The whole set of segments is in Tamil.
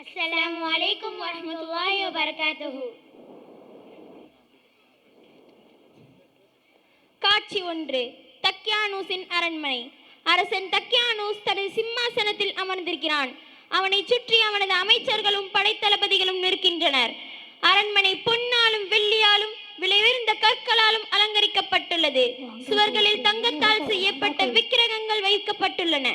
அஸ்ஸலாமு அலைக்கும் வரஹ்மத்துல்லாஹி வபரகாத்துஹு. காட்சி 1. தக்யானூஸின் அரண்மனை. அரசன் தக்யானூஸ் தனது சிம்மாசனத்தில் அமர்ந்திருக்கிறான். அவனை சுற்றி அவனது அமைச்சர்களும் படைத்தளபதிகளும் நிற்கின்றனர். அரண்மனை பொன்னாலும் வெள்ளியாலும் விலையுயர்ந்த கற்களாலும் அலங்கரிக்கப்பட்டுள்ளது. சுவர்களில் தங்கத்தால் செய்யப்பட்ட விக்கிரகங்கள் வைக்கப்பட்டுள்ளன.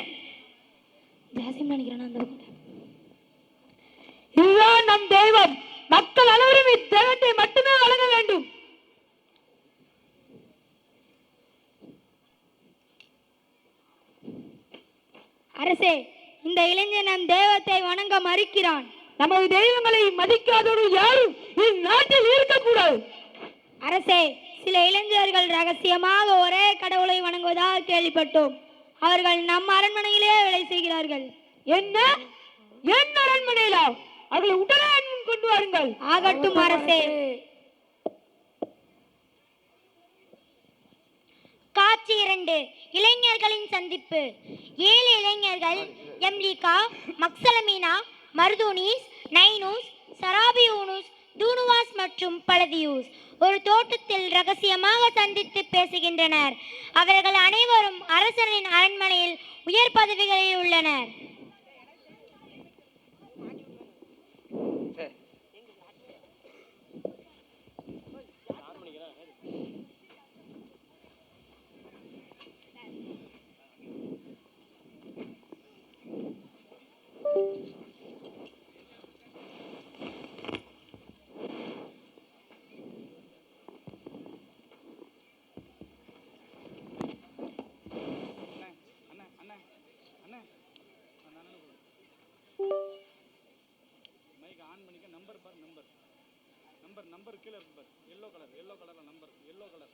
இதுதான் நம் தெய்வம். மக்கள் அனைவரும் இத்தெய்வத்தை மட்டுமே வழங்க வேண்டும். அரசே, இந்த இளைஞன் நம் தெய்வத்தை வணங்க மறுக்கிறான். நமது தெய்வங்களை மதிக்காதோடு யாரும் இந்நாட்டில் இருக்கக்கூடாது. அரசே, சில இளைஞர்கள் ரகசியமாக ஒரே கடவுளை வணங்குவதாக கேள்விப்பட்டோம். அவர்கள் நம் அரண்மனையிலே வேலை செய்கிறார்கள். என்ன? என் அரண்மனையிலா? அவர்களை உடனே கொண்டு வாருங்கள். ஆகட்டும் அரசே. காட்சி 2. இளைஞர்களின் சந்திப்பு. 7 இளைஞர்கள் எம்லிகா, மக்சலமீனா, மர்தூனிஸ், நைனூஸ், சராபியூனுஸ், தூனுவாஸ் மற்றும் பலதியூஸ் ஒரு தோட்டத்தில் ரகசியமாக சந்தித்து பேசுகின்றனர். அவர்கள் அனைவரும் அரசனின் அரண்மனையில் உயர் பதவிகளில் உள்ளனர். நம்பர் கீழே இருக்கு பாரு. எல்லோ கலர்ல நம்பர், எல்லோ கலர்.